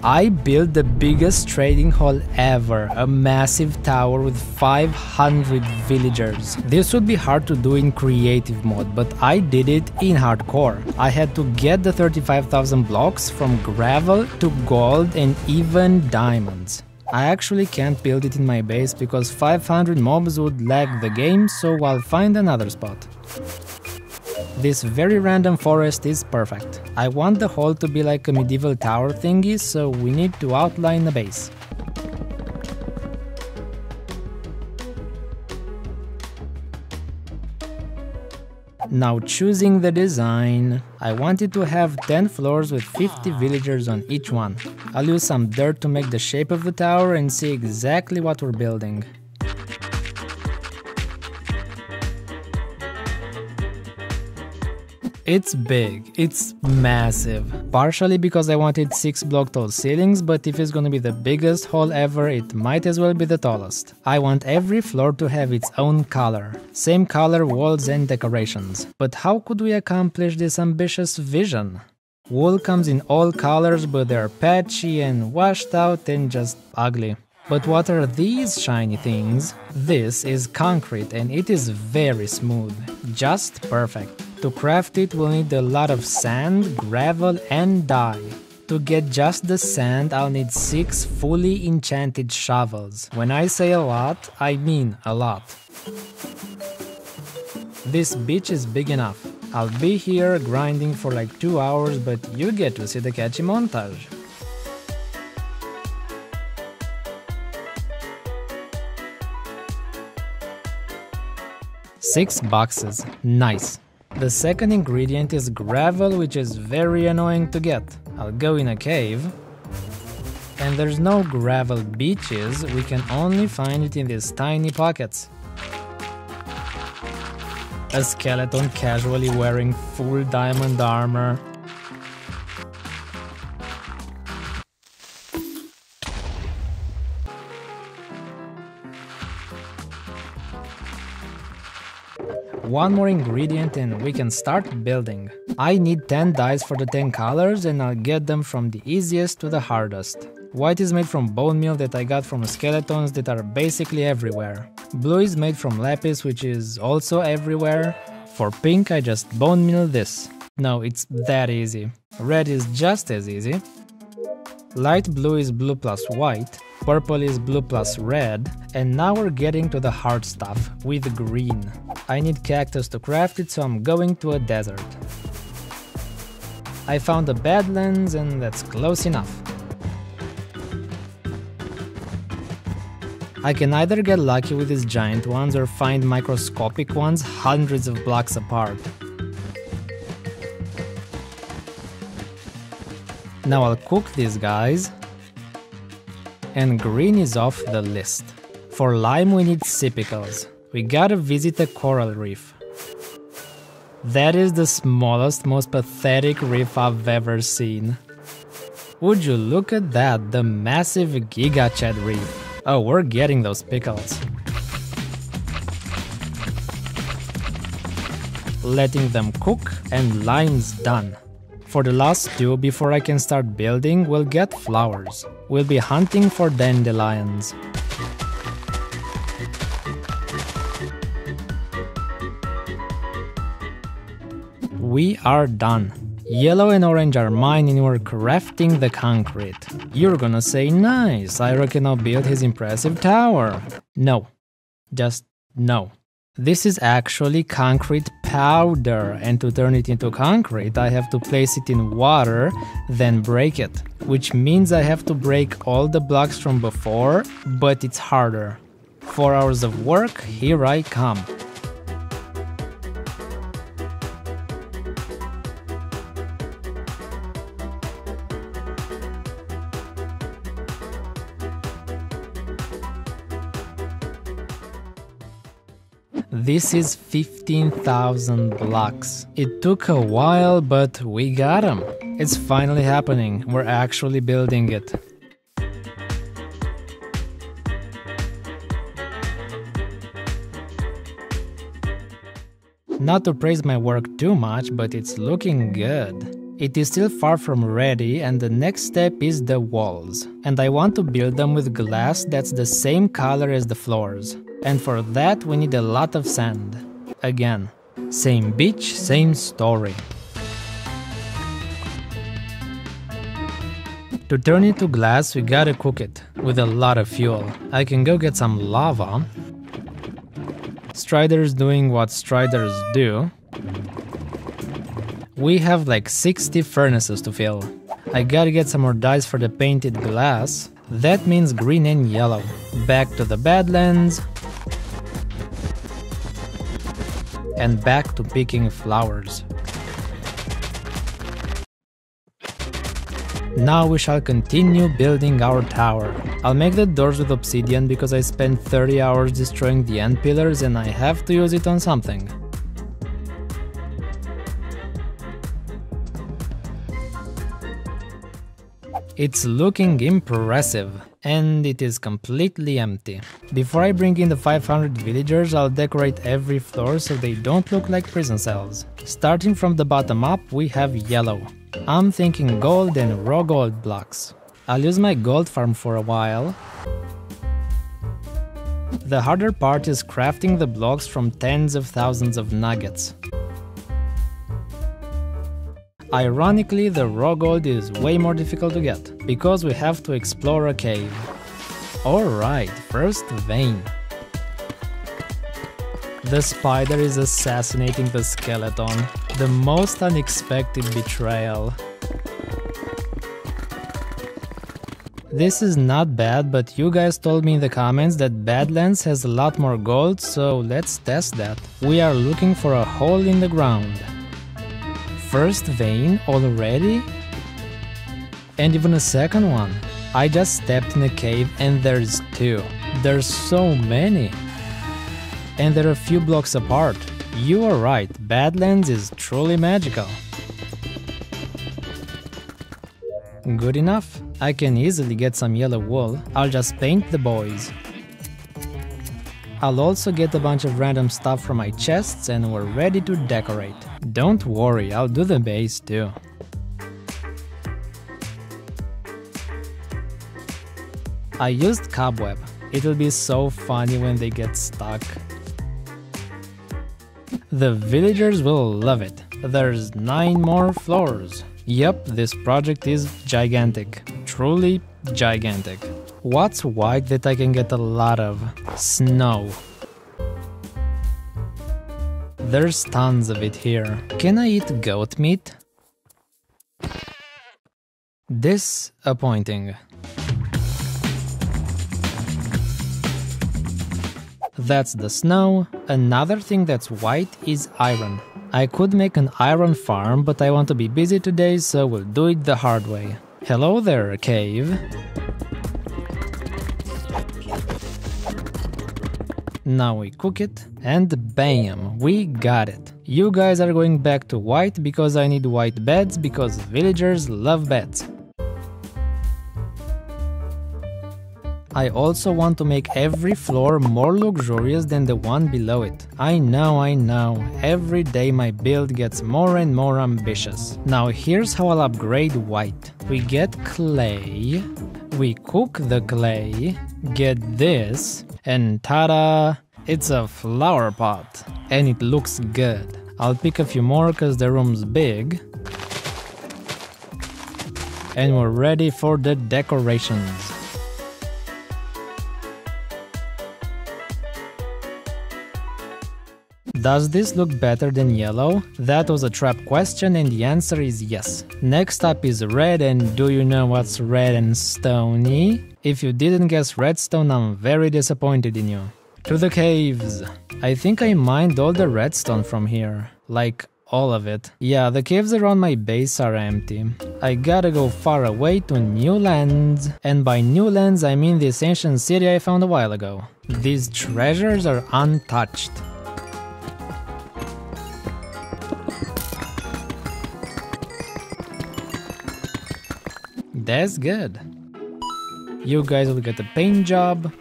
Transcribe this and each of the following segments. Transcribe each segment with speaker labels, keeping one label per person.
Speaker 1: I built the biggest trading hall ever, a massive tower with 500 villagers. This would be hard to do in creative mode, but I did it in hardcore. I had to get the 35,000 blocks from gravel to gold and even diamonds. I actually can't build it in my base because 500 mobs would lag the game, so I'll find another spot. This very random forest is perfect. I want the hall to be like a medieval tower thingy, so we need to outline the base. Now choosing the design, I wanted to have 10 floors with 50 villagers on each one. I'll use some dirt to make the shape of the tower and see exactly what we're building. It's big, it's massive, partially because I wanted 6 block tall ceilings, but if it's gonna be the biggest hall ever, it might as well be the tallest. I want every floor to have its own color, same color walls and decorations. But how could we accomplish this ambitious vision? Wool comes in all colors, but they're patchy and washed out and just ugly. But what are these shiny things? This is concrete and it is very smooth, just perfect. To craft it, we'll need a lot of sand, gravel and dye. To get just the sand, I'll need 6 fully enchanted shovels. When I say a lot, I mean a lot. This beach is big enough. I'll be here grinding for like 2 hours, but you get to see the catchy montage. Six boxes, nice. The second ingredient is gravel, which is very annoying to get. I'll go in a cave. And there's no gravel beaches, we can only find it in these tiny pockets. A skeleton casually wearing full diamond armor. One more ingredient and we can start building. I need 10 dyes for the 10 colors and I'll get them from the easiest to the hardest. White is made from bone meal that I got from skeletons that are basically everywhere. Blue is made from lapis, which is also everywhere. For pink I just bone meal this. No, it's that easy. Red is just as easy. Light blue is blue plus white. Purple is blue plus red, and now we're getting to the hard stuff, with green. I need cactus to craft it, so I'm going to a desert. I found a badlands and that's close enough. I can either get lucky with these giant ones or find microscopic ones hundreds of blocks apart. Now I'll cook these guys. And green is off the list. For lime we need sipicles. We gotta visit a coral reef. That is the smallest, most pathetic reef I've ever seen. Would you look at that, the massive Giga Chad reef. Oh, we're getting those pickles. Letting them cook and lime's done. For the last two, before I can start building, we'll get flowers. We'll be hunting for dandelions. We are done. Yellow and orange are mine and we're crafting the concrete. You're gonna say, nice, I reckon I'll build his impressive tower. No. Just no. This is actually concrete powder, and to turn it into concrete I have to place it in water, then break it. Which means I have to break all the blocks from before, but it's harder. 4 hours of work, here I come. This is 15,000 blocks. It took a while, but we got them. It's finally happening. We're actually building it. Not to praise my work too much, but it's looking good. It is still far from ready, and the next step is the walls. And I want to build them with glass that's the same color as the floors. And for that we need a lot of sand. Again, same beach, same story. To turn it to glass, we gotta cook it with a lot of fuel. I can go get some lava. Strider's doing what Striders do. We have like 60 furnaces to fill. I gotta get some more dyes for the painted glass. That means green and yellow. Back to the Badlands. And back to picking flowers. Now we shall continue building our tower. I'll make the doors with obsidian because I spent 30 hours destroying the end pillars and I have to use it on something. It's looking impressive, and it is completely empty. Before I bring in the 500 villagers, I'll decorate every floor so they don't look like prison cells. Starting from the bottom up, we have yellow. I'm thinking gold and raw gold blocks. I'll use my gold farm for a while. The harder part is crafting the blocks from tens of thousands of nuggets. Ironically, the raw gold is way more difficult to get, because we have to explore a cave. Alright, first vein. The spider is assassinating the skeleton. The most unexpected betrayal. This is not bad, but you guys told me in the comments that Badlands has a lot more gold, so let's test that. We are looking for a hole in the ground. First vein already? And even a second one. I just stepped in a cave and there's two. There's so many. And they're a few blocks apart. You are right, Badlands is truly magical. Good enough. I can easily get some yellow wool. I'll just paint the boys. I'll also get a bunch of random stuff from my chests and we're ready to decorate. Don't worry, I'll do the base too. I used cobweb. It will be so funny when they get stuck. The villagers will love it. There's 9 more floors. Yep, this project is gigantic. Truly gigantic. What's white that I can get a lot of? Snow. There's tons of it here. Can I eat goat meat? Disappointing. That's the snow. Another thing that's white is iron. I could make an iron farm, but I want to be busy today, so we'll do it the hard way. Hello there, cave. Now we cook it, and bam, we got it. You guys are going back to white because I need white beds, because villagers love beds. I also want to make every floor more luxurious than the one below it. I know, every day my build gets more and more ambitious. Now here's how I'll upgrade white. We get clay, we cook the clay, get this, and ta-da! It's a flower pot. And it looks good. I'll pick a few more cause the room's big. And we're ready for the decorations. Does this look better than yellow? That was a trap question and the answer is yes. Next up is red, and do you know what's red and stony? If you didn't guess redstone, I'm very disappointed in you. To the caves. I think I mined all the redstone from here. Like, all of it. Yeah, the caves around my base are empty. I gotta go far away to new lands. And by new lands I mean this ancient city I found a while ago. These treasures are untouched. That's good. You guys will get a paint job.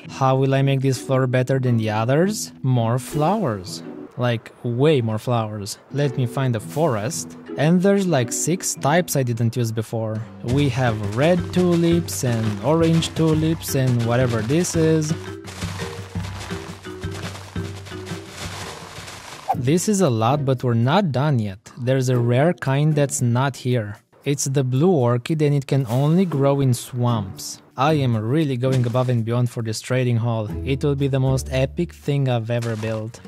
Speaker 1: How will I make this floor better than the others? More flowers. Like, way more flowers. Let me find a forest. And there's like 6 types I didn't use before. We have red tulips and orange tulips and whatever this is. This is a lot, but we're not done yet. There's a rare kind that's not here. It's the blue orchid and it can only grow in swamps. I am really going above and beyond for this trading hall. It will be the most epic thing I've ever built.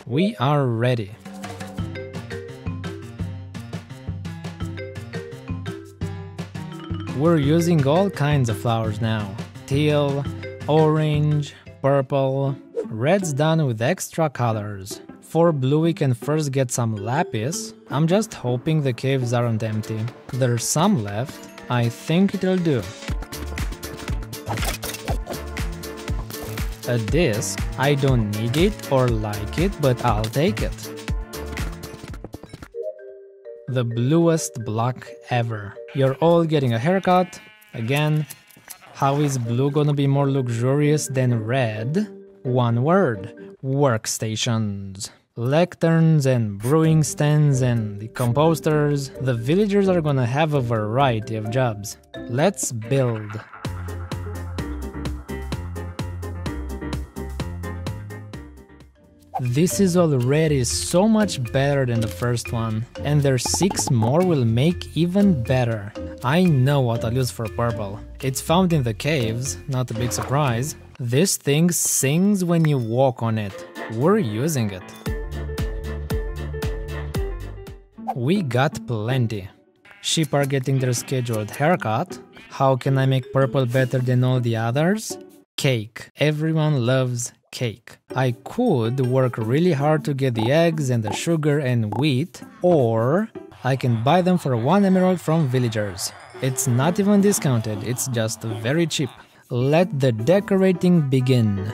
Speaker 1: We are ready. We're using all kinds of flowers now. Teal, orange, purple. Red's done with extra colors. For blue we can first get some lapis. I'm just hoping the caves aren't empty. There's some left. I think it'll do. A disc. I don't need it or like it, but I'll take it. The bluest block ever. You're all getting a haircut. Again. How is blue gonna be more luxurious than red? One word. Workstations. Lecterns and brewing stands and the composters. The villagers are gonna have a variety of jobs. Let's build. This is already so much better than the first one, and their 6 more will make even better. I know what I'll use for purple. It's found in the caves, not a big surprise. This thing sings when you walk on it. We're using it. We got plenty. Sheep are getting their scheduled haircut. How can I make purple better than all the others? Cake. Everyone loves cake. I could work really hard to get the eggs and the sugar and wheat, or I can buy them for 1 emerald from villagers. It's not even discounted, it's just very cheap. Let the decorating begin.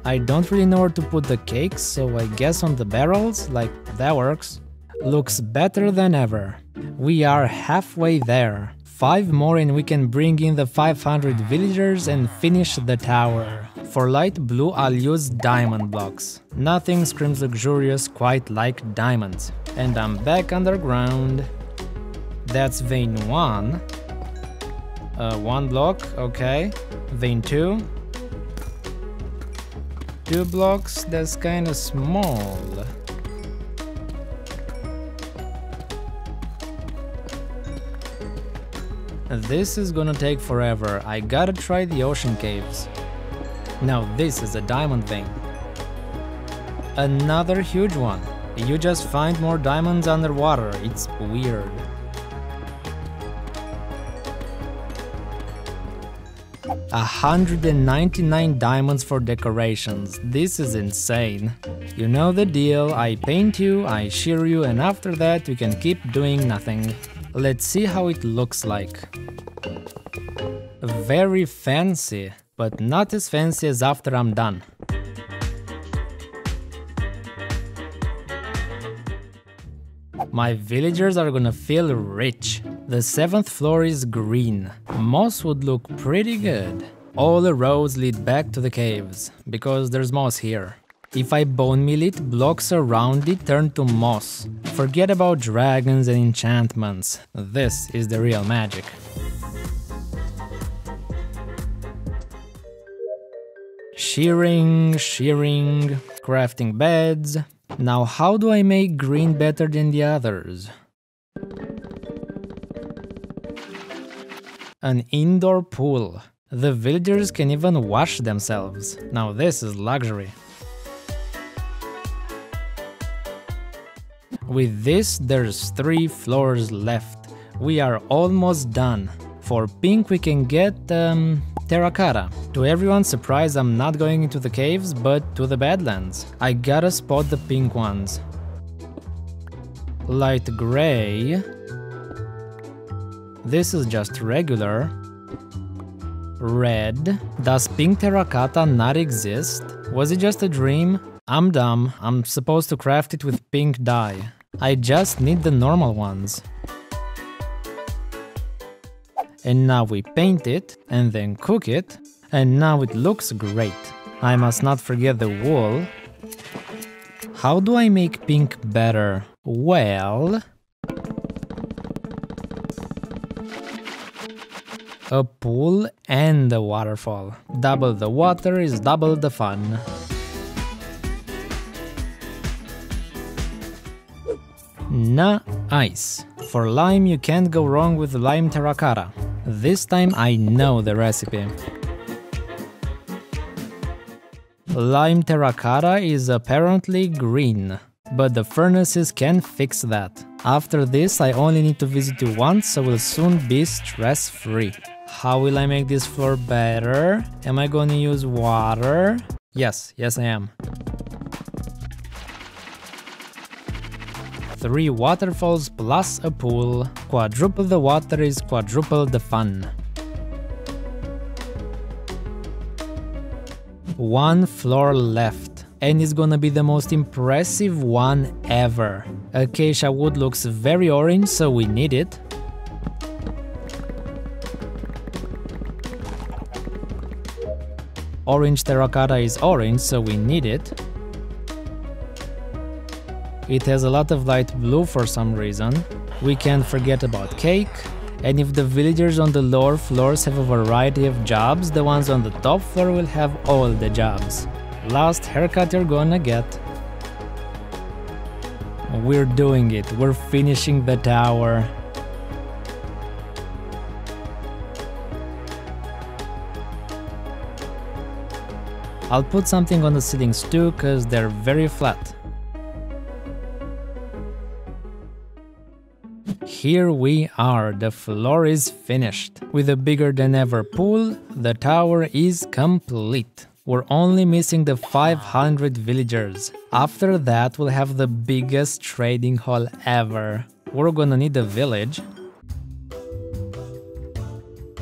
Speaker 1: I don't really know where to put the cakes, so I guess on the barrels, like that works. Looks better than ever. We are halfway there. 5 more and we can bring in the 500 villagers and finish the tower. For light blue I'll use diamond blocks. Nothing screams luxurious quite like diamonds. And I'm back underground. That's vein 1. 1 block, okay. Vein 2. 2 blocks, that's kinda small. This is gonna take forever. I gotta try the ocean caves. Now this is a diamond vein. Another huge one. You just find more diamonds underwater. It's weird. $199 diamonds for decorations. This is insane. You know the deal. I paint you, I shear you, and after that we can keep doing nothing. Let's see how it looks like. Very fancy, but not as fancy as after I'm done. My villagers are gonna feel rich. The 7th floor is green. Moss would look pretty good. All the roads lead back to the caves, because there's moss here. If I bone meal it, blocks around it turn to moss. Forget about dragons and enchantments. This is the real magic. Shearing, crafting beds. Now how do I make green better than the others? An indoor pool. The villagers can even wash themselves. Now this is luxury. With this, there's 3 floors left. We are almost done. For pink we can get terracotta. To everyone's surprise, I'm not going into the caves, but to the Badlands. I gotta spot the pink ones. Light gray. This is just regular. Red. Does pink terracotta not exist? Was it just a dream? I'm dumb. I'm supposed to craft it with pink dye. I just need the normal ones. and now we paint it, and then cook it, and now it looks great. I must not forget the wool. How do I make pink better? Well... a pool and a waterfall. Double the water is double the fun. Nice. For lime you can't go wrong with lime terracotta. This time I know the recipe. Lime terracotta is apparently green, but the furnaces can fix that. After this I only need to visit you once, so we'll soon be stress-free. How will I make this floor better? Am I gonna use water? Yes I am. 3 waterfalls plus a pool. Quadruple the water is quadruple the fun. 1 floor left, and it's gonna be the most impressive one ever. Acacia wood looks very orange, so we need it. Orange terracotta is orange, so we need it. It has a lot of light blue for some reason. We can't forget about cake. And if the villagers on the lower floors have a variety of jobs, the ones on the top floor will have all the jobs. Last haircut you're gonna get. We're doing it. We're finishing the tower. I'll put something on the ceilings too, cause they're very flat. Here we are, the floor is finished. With a bigger than ever pool, the tower is complete. We're only missing the 500 villagers. After that, we'll have the biggest trading hall ever. We're gonna need a village.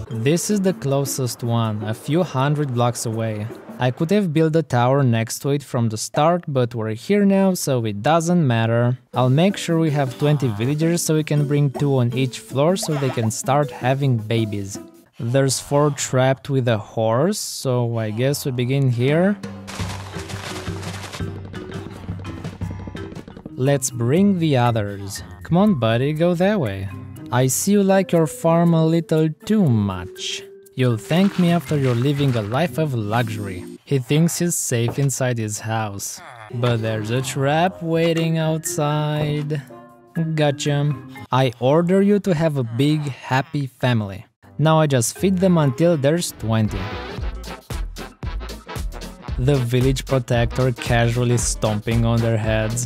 Speaker 1: This is the closest one, a few hundred blocks away. I could have built a tower next to it from the start, but we're here now, so it doesn't matter. I'll make sure we have 20 villagers so we can bring 2 on each floor so they can start having babies. There's 4 trapped with a horse, so I guess we begin here. Let's bring the others. Come on buddy, go that way. I see you like your farm a little too much. You'll thank me after you're living a life of luxury. He thinks he's safe inside his house. But there's a trap waiting outside. Gotcha. I order you to have a big, happy family. Now I just feed them until there's 20. The village protector casually stomping on their heads.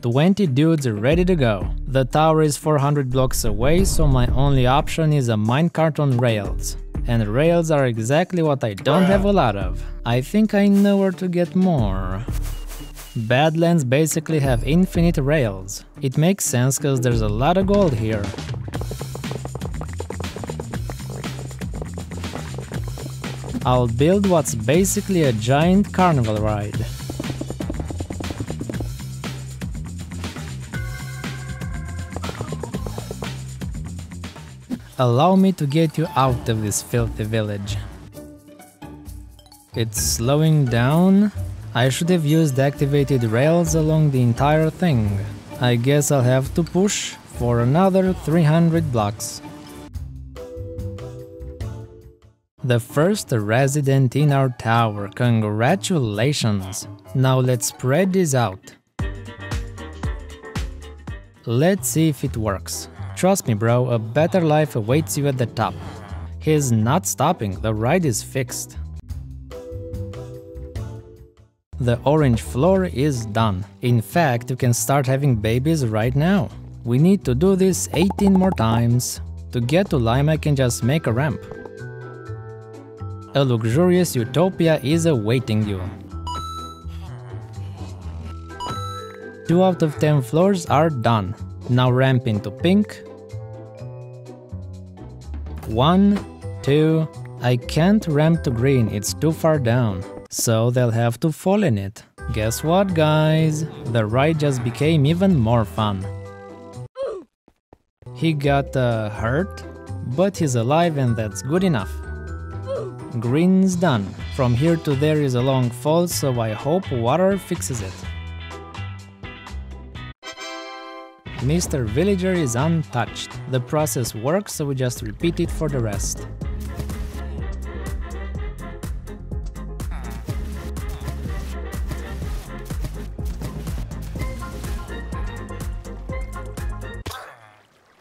Speaker 1: 20 dudes ready to go. The tower is 400 blocks away, so my only option is a minecart on rails. And rails are exactly what I don't have a lot of. I think I know where to get more. Badlands basically have infinite rails. It makes sense cause there's a lot of gold here. I'll build what's basically a giant carnival ride. Allow me to get you out of this filthy village. It's slowing down. I should have used activated rails along the entire thing. I guess I'll have to push for another 300 blocks. The first resident in our tower, congratulations! Now let's spread this out. Let's see if it works. Trust me bro, a better life awaits you at the top. He's not stopping, the ride is fixed. The orange floor is done. In fact, you can start having babies right now. We need to do this 18 more times. To get to lime I can just make a ramp. A luxurious utopia is awaiting you. 2 out of 10 floors are done. Now ramp into pink. 1, 2, I can't ramp to green, it's too far down. So they'll have to fall in it. Guess what guys? The ride just became even more fun. He got hurt, but he's alive and that's good enough. Green's done. From here to there is a long fall, so I hope water fixes it. Mr. Villager is untouched. The process works, so we just repeat it for the rest.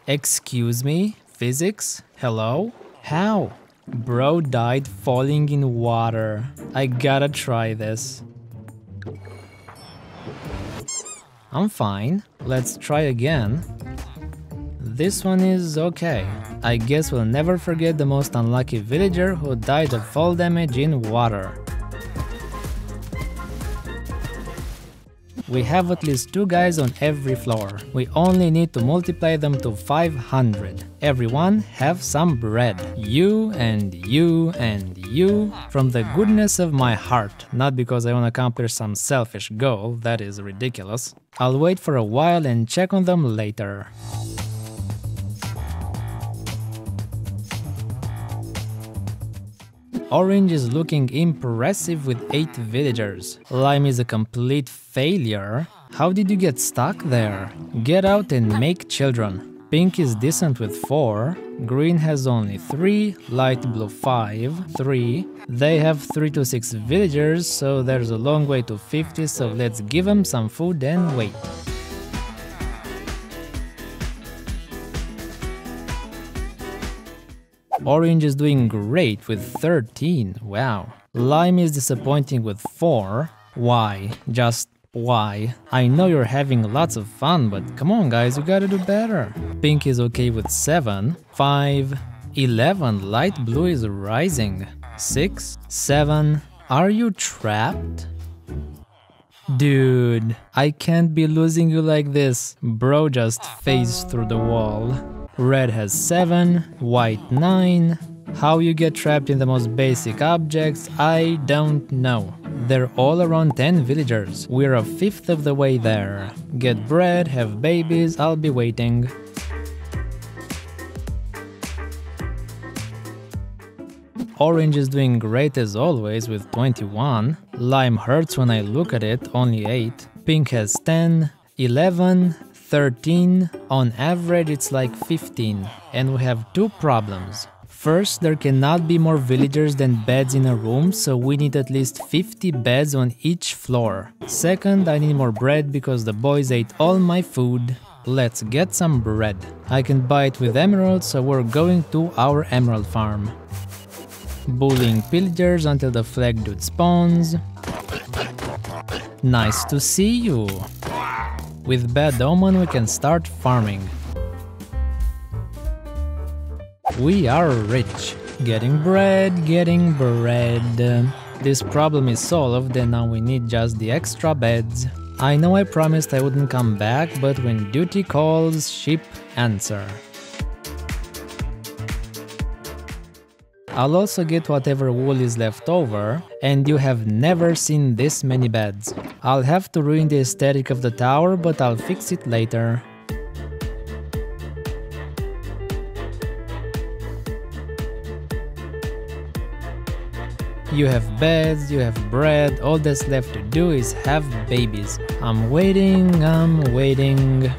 Speaker 1: Excuse me? Physics? Hello? How? Bro died falling in water. I gotta try this. I'm fine. Let's try again. This one is okay. I guess we'll never forget the most unlucky villager who died of fall damage in water. We have at least 2 guys on every floor. We only need to multiply them to 500. Everyone have some bread. You and you and you. From the goodness of my heart. Not because I want to accomplish some selfish goal, that is ridiculous. I'll wait for a while and check on them later. Orange is looking impressive with 8 villagers. Lime is a complete failure. How did you get stuck there? Get out and make children. Pink is decent with 4. Green has only 3. Light blue 5. 3. They have 3 to 6 villagers, so there's a long way to 50, so let's give them some food and wait. Orange is doing great with 13, wow. Lime is disappointing with 4. Why? Just why? I know you're having lots of fun, but come on guys, you gotta do better. Pink is okay with 7. 5. 11. Light blue is rising. 6. 7. Are you trapped? Dude, I can't be losing you like this. Bro just phased through the wall. Red has 7, white 9. How you get trapped in the most basic objects, I don't know. They're all around 10 villagers. We're a fifth of the way there. Get bread, have babies, I'll be waiting. Orange is doing great as always with 21. Lime hurts when I look at it, only 8. Pink has 10, 11, 13, on average it's like 15, and we have 2 problems. First, there cannot be more villagers than beds in a room, so we need at least 50 beds on each floor. Second, I need more bread because the boys ate all my food. Let's get some bread. I can buy it with emeralds, so we're going to our emerald farm. Bullying pillagers until the flag dude spawns. Nice to see you. With Bad Omen we can start farming. We are rich. Getting bread, getting bread. This problem is solved and now we need just the extra beds. I know I promised I wouldn't come back, but when duty calls, sheep answer. I'll also get whatever wool is left over, and you have never seen this many beds. I'll have to ruin the aesthetic of the tower, but I'll fix it later. You have beds, you have bread, all that's left to do is have babies. I'm waiting, I'm waiting.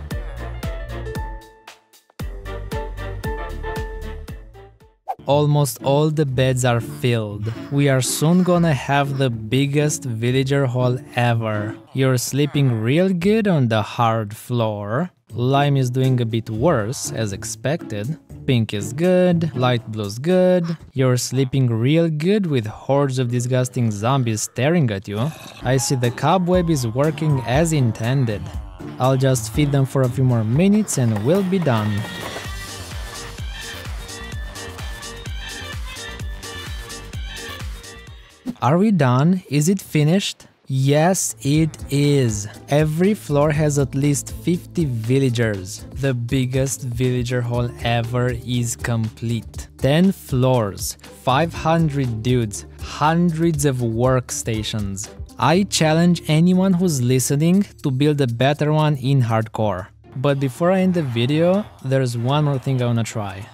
Speaker 1: Almost all the beds are filled. We are soon gonna have the biggest villager hall ever. You're sleeping real good on the hard floor. Lime is doing a bit worse, as expected. Pink is good, light blue's good. You're sleeping real good with hordes of disgusting zombies staring at you. I see the cobweb is working as intended. I'll just feed them for a few more minutes and we'll be done. Are we done? Is it finished? Yes, it is. Every floor has at least 50 villagers. The biggest villager hall ever is complete. 10 floors, 500 dudes, hundreds of workstations. I challenge anyone who's listening to build a better one in hardcore. But before I end the video, there's one more thing I wanna try.